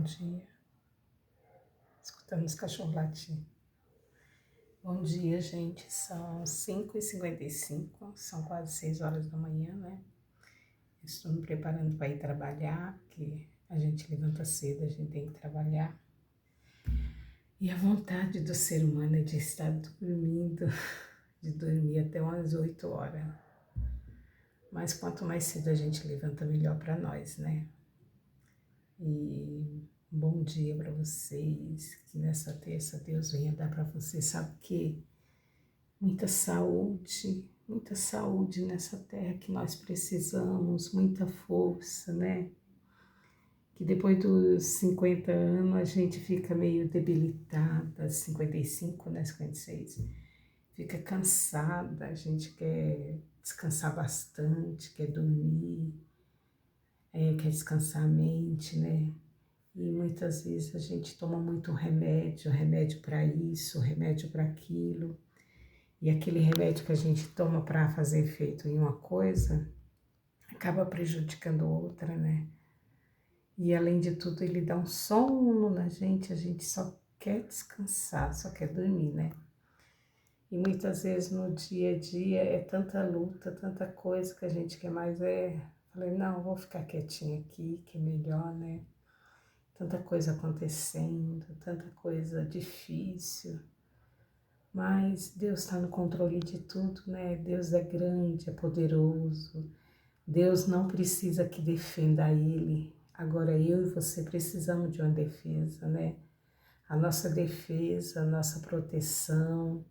dia. Escutamos cachorro latir. Bom dia, gente. São 5h55, são quase 6 horas da manhã, né? Estou me preparando para ir trabalhar, porque a gente levanta cedo, a gente tem que trabalhar. E a vontade do ser humano é de estar dormindo, de dormir até umas 8 horas. Mas quanto mais cedo a gente levanta, melhor para nós, né? E bom dia para vocês, que nessa terça Deus venha dar para vocês, sabe o quê? Muita saúde nessa terra que nós precisamos, muita força, né? Que depois dos 50 anos a gente fica meio debilitada, 55, né, 56, fica cansada, a gente quer descansar bastante, quer dormir, quer descansar a mente, né? E muitas vezes a gente toma muito remédio para isso, remédio para aquilo. E aquele remédio que a gente toma para fazer efeito em uma coisa, acaba prejudicando outra, né? E além de tudo, ele dá um sono na gente, a gente só quer descansar, só quer dormir, né? E muitas vezes no dia a dia é tanta luta, tanta coisa que a gente quer mais falei, não, vou ficar quietinha aqui, que é melhor, né? Tanta coisa acontecendo, tanta coisa difícil. Mas Deus está no controle de tudo, né? Deus é grande, é poderoso. Deus não precisa que defenda Ele. Agora eu e você precisamos de uma defesa, né? A nossa defesa, a nossa proteção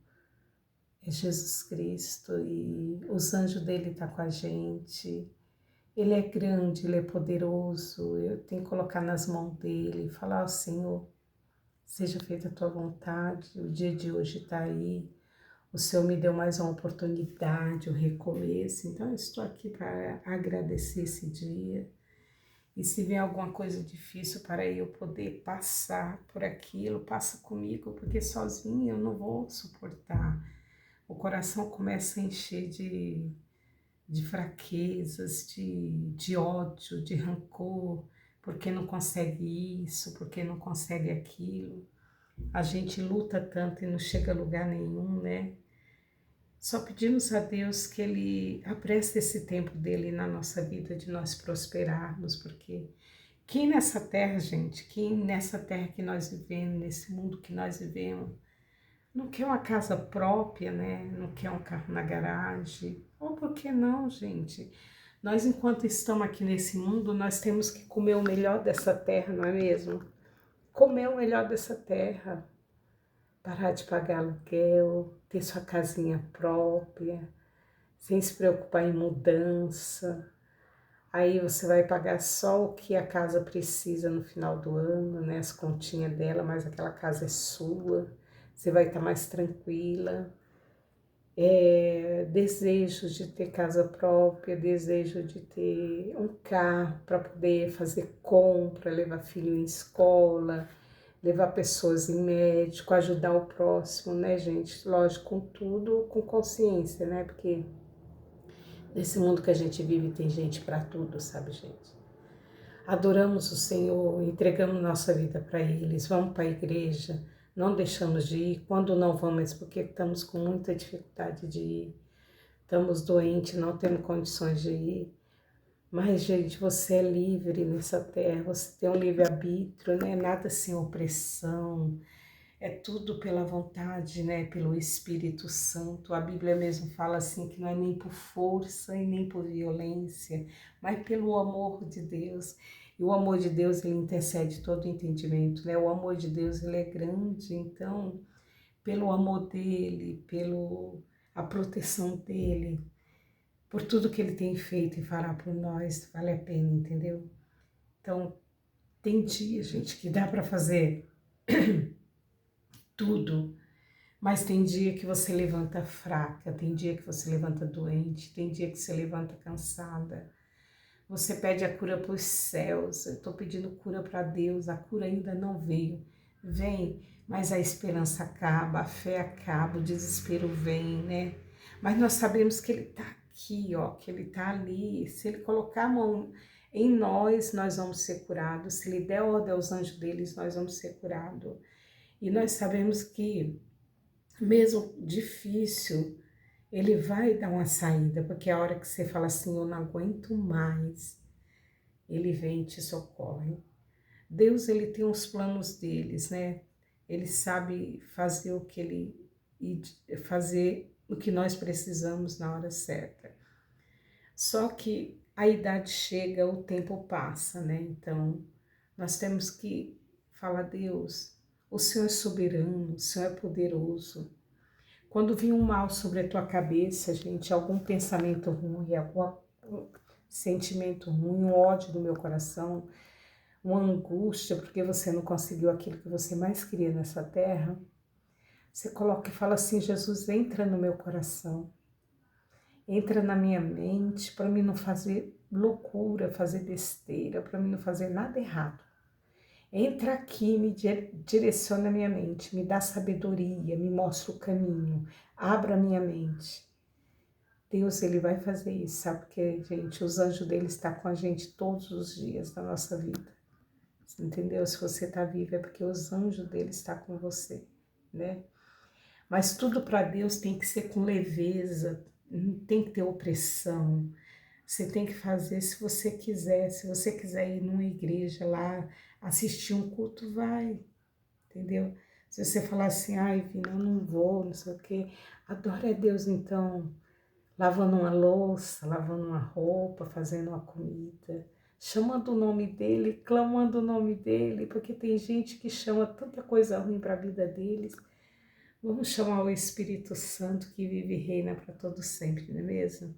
é Jesus Cristo e os anjos dele estão com a gente. Ele é grande, Ele é poderoso. Eu tenho que colocar nas mãos dele e falar ao Senhor, seja feita a tua vontade, o dia de hoje está aí. O Senhor me deu mais uma oportunidade, um recomeço, então eu estou aqui para agradecer esse dia. E se vier alguma coisa difícil para eu poder passar por aquilo, passa comigo, porque sozinha eu não vou suportar. O coração começa a encher de fraquezas, de ódio, de rancor, porque não consegue isso, porque não consegue aquilo. A gente luta tanto e não chega a lugar nenhum, né? Só pedimos a Deus que Ele apreste esse tempo dele na nossa vida, de nós prosperarmos, porque quem nessa terra, gente, quem nessa terra que nós vivemos, nesse mundo que nós vivemos, não quer uma casa própria, né? Não quer um carro na garagem, ou por que não, gente? Nós, enquanto estamos aqui nesse mundo, nós temos que comer o melhor dessa terra, não é mesmo? Comer o melhor dessa terra, parar de pagar aluguel, ter sua casinha própria, sem se preocupar em mudança. Aí você vai pagar só o que a casa precisa no final do ano, né? As continhas dela, mas aquela casa é sua. Você vai estar mais tranquila. Desejo de ter casa própria, desejo de ter um carro para poder fazer compra, levar filho em escola, levar pessoas em médico, ajudar o próximo, né, gente? Lógico, com tudo, com consciência, né? Porque nesse mundo que a gente vive tem gente para tudo, sabe, gente? Adoramos o Senhor, entregamos nossa vida para eles, vamos para a igreja, não deixamos de ir. Quando não vamos, é porque estamos com muita dificuldade de ir, estamos doentes, não temos condições de ir. Mas, gente, você é livre nessa terra, você tem um livre-arbítrio, né? Nada sem opressão, é tudo pela vontade, né? Pelo Espírito Santo. A Bíblia mesmo fala assim que não é nem por força e nem por violência, mas pelo amor de Deus. E o amor de Deus, ele intercede todo o entendimento, né? O amor de Deus, ele é grande, então, pelo amor dele, a proteção dele, por tudo que ele tem feito e fará por nós, vale a pena, entendeu? Então, tem dia, gente, que dá para fazer tudo, mas tem dia que você levanta fraca, tem dia que você levanta doente, tem dia que você levanta cansada. Você pede a cura para os céus, eu estou pedindo cura para Deus, a cura ainda não veio. Vem, mas a esperança acaba, a fé acaba, o desespero vem, né? Mas nós sabemos que Ele está aqui, ó, que Ele está ali. Se Ele colocar a mão, Em nós vamos ser curados. Se Ele der ordem aos anjos deles, nós vamos ser curados. E nós sabemos que, mesmo difícil, Ele vai dar uma saída, porque a hora que você fala assim, eu não aguento mais, Ele vem e te socorre. Deus, Ele tem os planos deles, né? Ele sabe fazer o que fazer o que nós precisamos na hora certa. Só que a idade chega, o tempo passa, né? Então, nós temos que falar, Deus, o Senhor é soberano, o Senhor é poderoso. Quando vir um mal sobre a tua cabeça, gente, algum pensamento ruim, algum sentimento ruim, um ódio no meu coração, uma angústia porque você não conseguiu aquilo que você mais queria nessa terra, você coloca e fala assim, Jesus, entra no meu coração, entra na minha mente, para mim não fazer loucura, fazer besteira, para mim não fazer nada errado. Entra aqui, me direciona a minha mente, me dá sabedoria, me mostra o caminho, abra a minha mente. Deus, Ele vai fazer isso, sabe? Porque, gente, os anjos dele estão com a gente todos os dias da nossa vida. Você entendeu? Se você está vivo é porque os anjos dele estão com você, né? Mas tudo para Deus tem que ser com leveza, não tem que ter opressão. Você tem que fazer se você quiser. Se você quiser ir numa igreja lá, assistir um culto, vai, entendeu? Se você falar assim, ai, Vina, eu não vou, não sei o quê, adora a Deus então, lavando uma louça, lavando uma roupa, fazendo uma comida, chamando o nome dele, clamando o nome dele, porque tem gente que chama tanta coisa ruim para a vida deles. Vamos chamar o Espírito Santo que vive e reina para todo sempre, não é mesmo?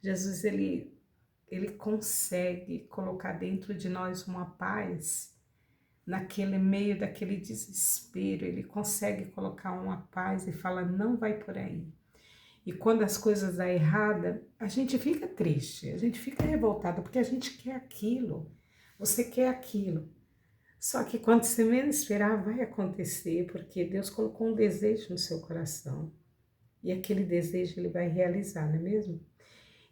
Jesus, ele consegue colocar dentro de nós uma paz, naquele meio daquele desespero, ele consegue colocar uma paz e fala, não vai por aí. E quando as coisas dão errada, a gente fica triste, a gente fica revoltada, porque a gente quer aquilo, você quer aquilo. Só que quando você menos esperar, vai acontecer, porque Deus colocou um desejo no seu coração. E aquele desejo ele vai realizar, não é mesmo?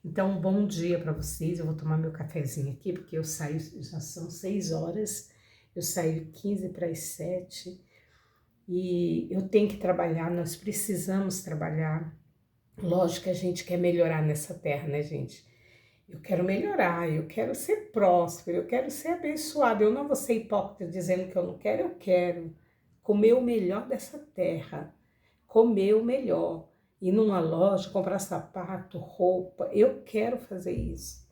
Então, um bom dia para vocês. Eu vou tomar meu cafezinho aqui, porque eu saio, já são 6 horas, eu saio 15 para as 7, e eu tenho que trabalhar, nós precisamos trabalhar. Lógico que a gente quer melhorar nessa terra, né, gente? Eu quero melhorar, eu quero ser próspero, eu quero ser abençoado. Eu não vou ser hipócrita dizendo que eu não quero, eu quero comer o melhor dessa terra, comer o melhor, ir numa loja, comprar sapato, roupa, eu quero fazer isso.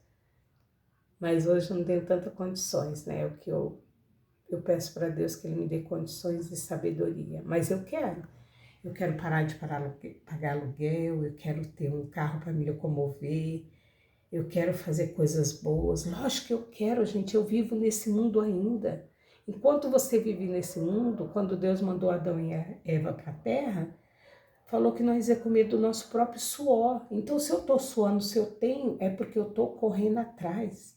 Mas hoje eu não tenho tantas condições, né? O que eu peço para Deus que Ele me dê condições de sabedoria, mas eu quero. Eu quero parar de pagar aluguel, eu quero ter um carro para me locomover, eu quero fazer coisas boas. Lógico que eu quero, gente, eu vivo nesse mundo ainda. Enquanto você vive nesse mundo, quando Deus mandou Adão e Eva para a terra, falou que nós ia comer do nosso próprio suor. Então, se eu estou suando, se eu tenho, é porque eu estou correndo atrás.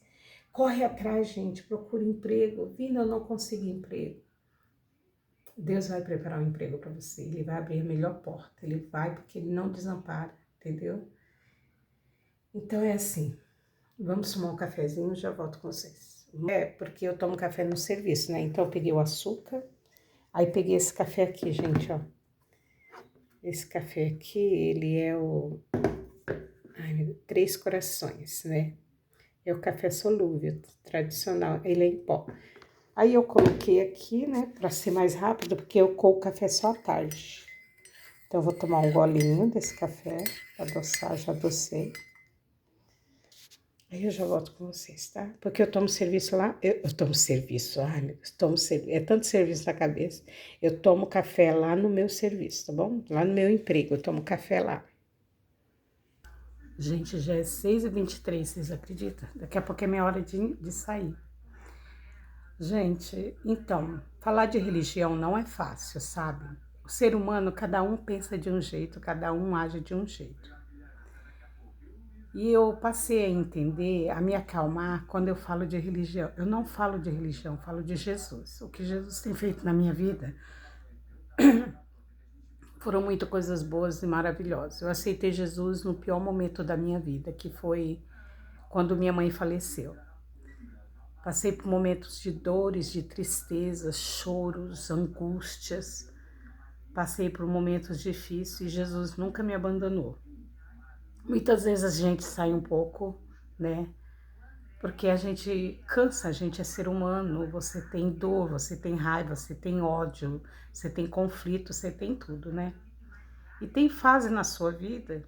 Corre atrás, gente, procura emprego. Vina, eu não consegui emprego. Deus vai preparar um emprego para você, Ele vai abrir a melhor porta, Ele vai porque Ele não desampara, entendeu? Então é assim, vamos tomar um cafezinho, já volto com vocês. É, porque eu tomo café no serviço, né? Então eu peguei o açúcar, aí peguei esse café aqui, gente, ó. Esse café aqui, ele é o Três Corações, né? É o café solúvel, tradicional, ele é em pó. Aí eu coloquei aqui, né, para ser mais rápido, porque eu coo o café só à tarde. Então eu vou tomar um golinho desse café, adoçar, já adocei. Aí eu já volto com vocês, tá? Porque eu tomo serviço lá, eu tomo serviço, ai meu Deus, é tanto serviço na cabeça. Eu tomo café lá no meu serviço, tá bom? Lá no meu emprego, eu tomo café lá. Gente, já é 6h23, vocês acreditam? Daqui a pouco é minha hora de sair. Gente, então, falar de religião não é fácil, sabe? O ser humano, cada um pensa de um jeito, cada um age de um jeito. E eu passei a entender, a me acalmar quando eu falo de religião. Eu não falo de religião, falo de Jesus. O que Jesus tem feito na minha vida foram muitas coisas boas e maravilhosas. Eu aceitei Jesus no pior momento da minha vida, que foi quando minha mãe faleceu. Passei por momentos de dores, de tristezas, choros, angústias. Passei por momentos difíceis e Jesus nunca me abandonou. Muitas vezes a gente sai um pouco, né? Porque a gente cansa, a gente é ser humano, você tem dor, você tem raiva, você tem ódio, você tem conflito, você tem tudo, né? E tem fase na sua vida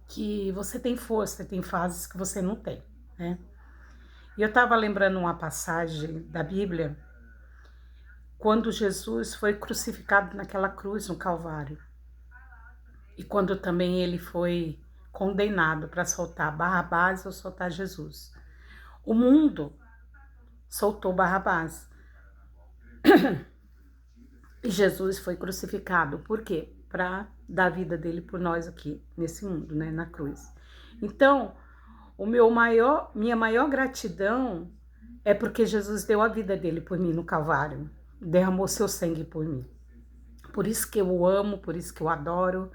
que você tem força, tem fases que você não tem, né? E eu estava lembrando uma passagem da Bíblia, quando Jesus foi crucificado naquela cruz no Calvário. E quando também ele foi condenado para soltar Barrabás ou soltar Jesus. O mundo soltou Barrabás. E Jesus foi crucificado. Por quê? Para dar a vida dele por nós aqui nesse mundo, né, na cruz. Então, minha maior gratidão é porque Jesus deu a vida dele por mim no Calvário, derramou seu sangue por mim. Por isso que eu o amo, por isso que eu adoro,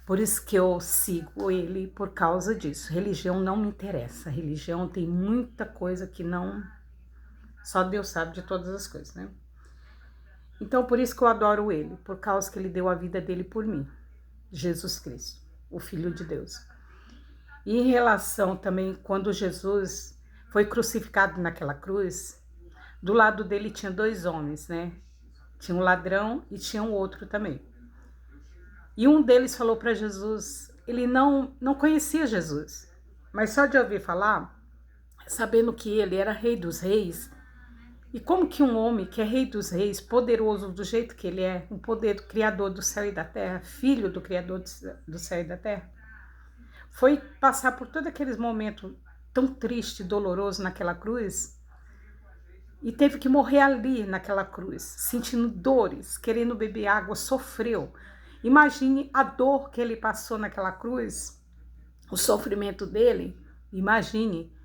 por isso que eu sigo ele, por causa disso. Religião não me interessa, religião tem muita coisa que não... Só Deus sabe de todas as coisas, né? Então, por isso que eu adoro ele, por causa que ele deu a vida dele por mim, Jesus Cristo, o Filho de Deus. E em relação também, quando Jesus foi crucificado naquela cruz, do lado dele tinha 2 homens, né? Tinha um ladrão e tinha um outro também. E um deles falou para Jesus, ele não conhecia Jesus, mas só de ouvir falar, sabendo que ele era rei dos reis, e como que um homem que é rei dos reis, poderoso do jeito que ele é, um poder do criador do céu e da terra, filho do criador do céu e da terra, foi passar por todos aqueles momentos tão triste e doloroso naquela cruz, e teve que morrer ali naquela cruz, sentindo dores, querendo beber água, sofreu. Imagine a dor que ele passou naquela cruz, o sofrimento dele, imagine.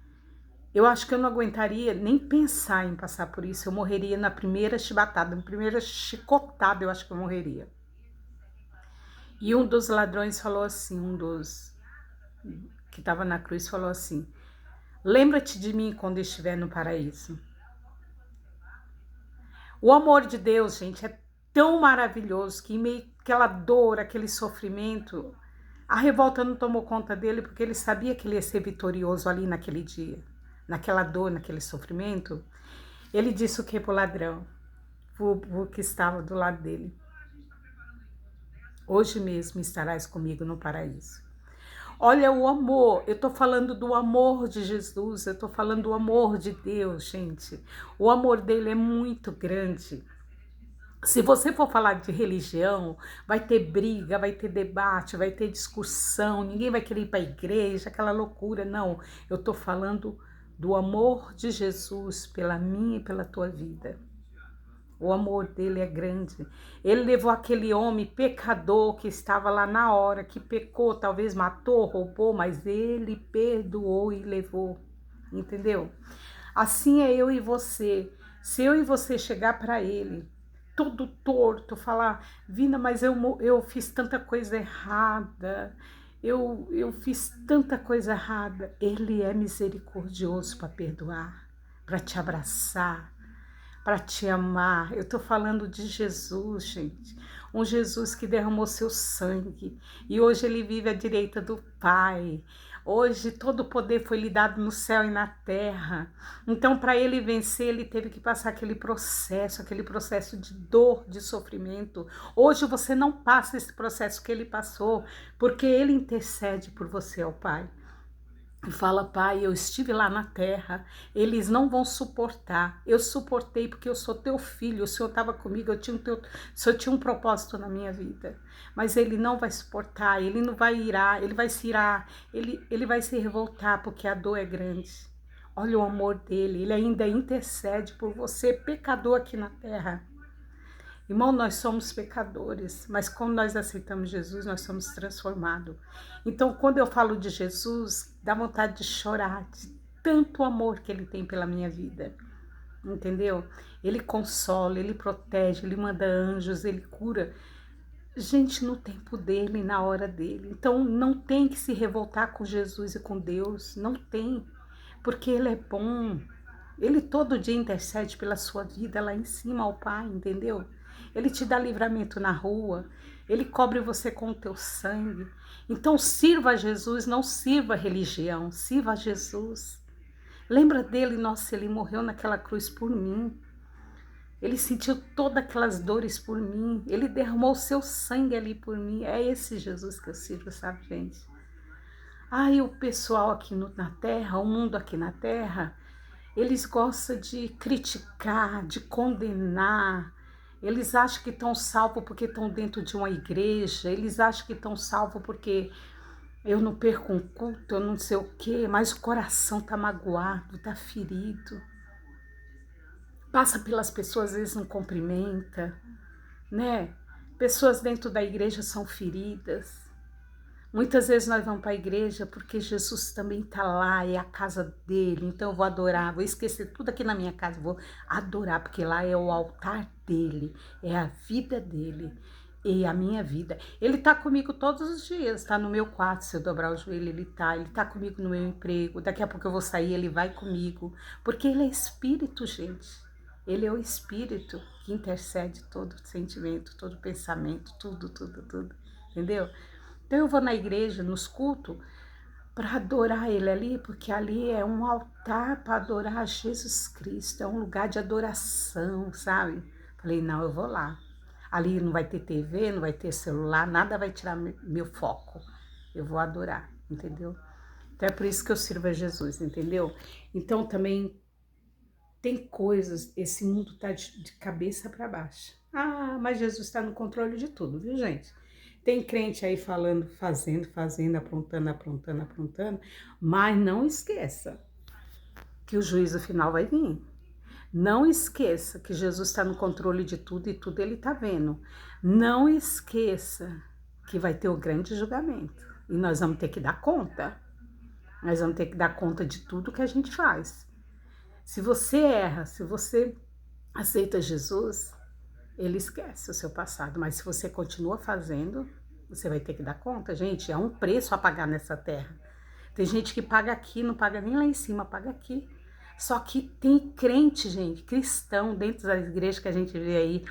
Eu acho que eu não aguentaria nem pensar em passar por isso, eu morreria na primeira chibatada, na primeira chicotada eu acho que eu morreria. E um dos ladrões falou assim, um dos que estava na cruz falou assim, lembra-te de mim quando estiver no paraíso. O amor de Deus, gente, é tão maravilhoso que em meio àquela dor, aquele sofrimento, a revolta não tomou conta dele porque ele sabia que ele ia ser vitorioso ali naquele dia, naquela dor, naquele sofrimento. Ele disse o que para o ladrão, o que estava do lado dele? Hoje mesmo estarás comigo no paraíso. Olha o amor, eu tô falando do amor de Jesus, eu tô falando do amor de Deus, gente. O amor dele é muito grande. Se você for falar de religião, vai ter briga, vai ter debate, vai ter discussão, ninguém vai querer ir para a igreja, aquela loucura. Não, eu tô falando do amor de Jesus pela minha e pela tua vida. O amor dele é grande. Ele levou aquele homem pecador que estava lá na hora, que pecou, talvez matou, roubou, mas ele perdoou e levou. Entendeu? Assim é eu e você. Se eu e você chegar para ele, todo torto, falar, Vina, mas eu fiz tanta coisa errada, eu fiz tanta coisa errada. Ele é misericordioso para perdoar, para te abraçar, para te amar. Eu estou falando de Jesus, gente. Um Jesus que derramou seu sangue e hoje ele vive à direita do Pai. Hoje todo o poder foi lhe dado no céu e na terra. Então, para ele vencer, ele teve que passar aquele processo de dor, de sofrimento. Hoje você não passa esse processo que ele passou, porque ele intercede por você ao Pai. E fala, Pai, eu estive lá na terra, eles não vão suportar. Eu suportei porque eu sou teu filho, o Senhor estava comigo, o Senhor tinha um propósito na minha vida. Mas ele não vai suportar, ele não vai irar, ele vai se irar, ele vai se revoltar porque a dor é grande. Olha o amor dele, ele ainda intercede por você, pecador aqui na terra. Irmão, nós somos pecadores, mas quando nós aceitamos Jesus, nós somos transformados. Então, quando eu falo de Jesus, dá vontade de chorar, de tanto amor que ele tem pela minha vida. Entendeu? Ele consola, ele protege, ele manda anjos, ele cura. Gente, no tempo dele, na hora dele. Então, não tem que se revoltar com Jesus e com Deus, não tem. Porque ele é bom. Ele todo dia intercede pela sua vida lá em cima ao Pai, entendeu? Ele te dá livramento na rua, ele cobre você com o teu sangue. Então sirva a Jesus, não sirva a religião, sirva a Jesus. Lembra dele, nossa, ele morreu naquela cruz por mim. Ele sentiu todas aquelas dores por mim. Ele derramou o seu sangue ali por mim. É esse Jesus que eu sirvo, sabe, gente? Ai, o pessoal aqui na Terra, o mundo aqui na Terra, eles gostam de criticar, de condenar. Eles acham que estão salvos porque estão dentro de uma igreja. Eles acham que estão salvos porque eu não perco um culto, eu não sei o quê. Mas o coração está magoado, está ferido. Passa pelas pessoas, às vezes não cumprimenta, né? Pessoas dentro da igreja são feridas. Muitas vezes nós vamos para a igreja porque Jesus também está lá, é a casa dele, então eu vou adorar, vou esquecer tudo aqui na minha casa, vou adorar, porque lá é o altar dele, é a vida dele e a minha vida. Ele está comigo todos os dias, está no meu quarto, se eu dobrar o joelho, ele tá comigo no meu emprego, daqui a pouco eu vou sair, ele vai comigo, porque ele é espírito, gente. Ele é o espírito que intercede todo sentimento, todo pensamento, tudo, entendeu? Então eu vou na igreja, nos cultos, para adorar ele ali, porque ali é um altar para adorar Jesus Cristo, é um lugar de adoração, sabe? Falei, não, eu vou lá. Ali não vai ter TV, não vai ter celular, nada vai tirar meu foco. Eu vou adorar, entendeu? Então é por isso que eu sirvo a Jesus, entendeu? Então também tem coisas, esse mundo tá de cabeça para baixo. Ah, mas Jesus está no controle de tudo, viu, gente? Tem crente aí falando, fazendo, aprontando, mas não esqueça que o juízo final vai vir. Não esqueça que Jesus está no controle de tudo e tudo ele está vendo. Não esqueça que vai ter o grande julgamento e nós vamos ter que dar conta. Nós vamos ter que dar conta de tudo que a gente faz. Se você erra, se você aceita Jesus, ele esquece o seu passado, mas se você continua fazendo, você vai ter que dar conta. Gente, é um preço a pagar nessa terra. Tem gente que paga aqui, não paga nem lá em cima, paga aqui. Só que tem crente, gente, cristão, dentro das igrejas que a gente vê aí,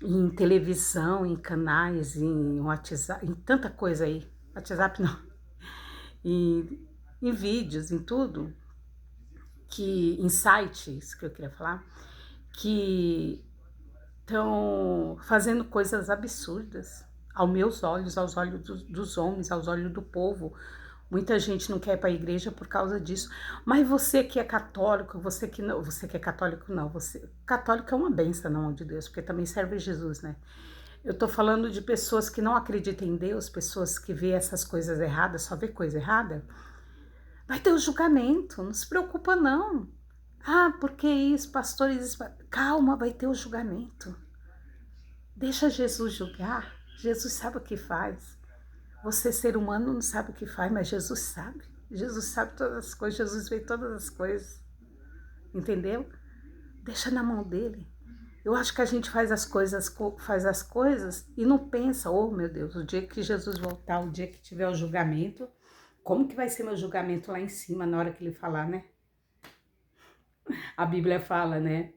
em televisão, em canais, em WhatsApp, em tanta coisa aí. WhatsApp não. Em vídeos, em tudo, que em sites, que eu queria falar, que estão fazendo coisas absurdas aos meus olhos, aos olhos dos homens, aos olhos do povo. Muita gente não quer ir para a igreja por causa disso. Mas você que é católico, você que é católico não, católico é uma benção na mão de Deus, porque também serve Jesus, né? Eu tô falando de pessoas que não acreditam em Deus, pessoas que vê essas coisas erradas, só vê coisa errada. Vai ter o julgamento, não se preocupa não. Ah, porque isso, pastores... Calma, vai ter o julgamento. Deixa Jesus julgar. Jesus sabe o que faz. Você, ser humano, não sabe o que faz, mas Jesus sabe. Jesus sabe todas as coisas, Jesus vê todas as coisas. Entendeu? Deixa na mão dele. Eu acho que a gente faz as coisas e não pensa, oh meu Deus, o dia que Jesus voltar, o dia que tiver o julgamento, como que vai ser meu julgamento lá em cima, na hora que ele falar, né? A Bíblia fala, né?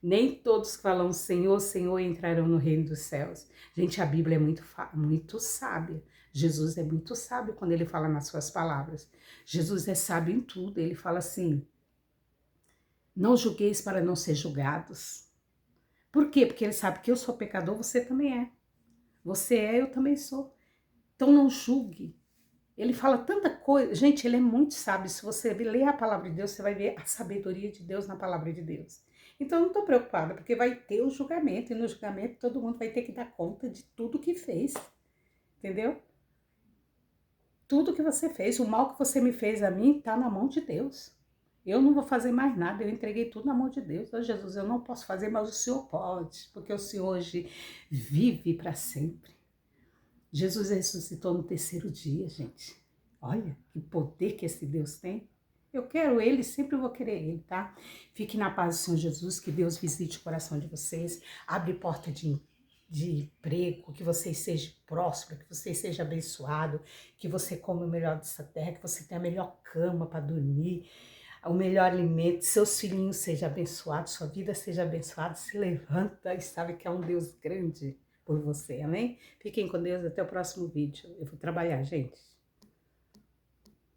Nem todos que falam Senhor, Senhor entrarão no reino dos céus. Gente, a Bíblia é muito sábia. Jesus é muito sábio quando ele fala nas suas palavras. Jesus é sábio em tudo. Ele fala assim, não julgueis para não ser julgados. Por quê? Porque ele sabe que eu sou pecador, você também é. Você é, eu também sou. Então não julgue. Ele fala tanta coisa. Gente, ele é muito sábio. Se você ler a palavra de Deus, você vai ver a sabedoria de Deus na palavra de Deus. Então, eu não estou preocupada, porque vai ter o julgamento. E no julgamento, todo mundo vai ter que dar conta de tudo que fez. Entendeu? Tudo que você fez. O mal que você me fez a mim está na mão de Deus. Eu não vou fazer mais nada. Eu entreguei tudo na mão de Deus. Oh, Jesus, eu não posso fazer, mas o Senhor pode. Porque o Senhor hoje vive para sempre. Jesus ressuscitou no terceiro dia, gente. Olha que poder que esse Deus tem. Eu quero ele, sempre vou querer ele, tá? Fique na paz do Senhor Jesus, que Deus visite o coração de vocês, abre porta de emprego, que vocês sejam prósperos, que você seja abençoado, que você coma o melhor dessa terra, que você tenha a melhor cama para dormir, o melhor alimento, seus filhinhos sejam abençoados, sua vida seja abençoada, se levanta e sabe que é um Deus grande por você, amém? Fiquem com Deus, até o próximo vídeo. Eu vou trabalhar, gente.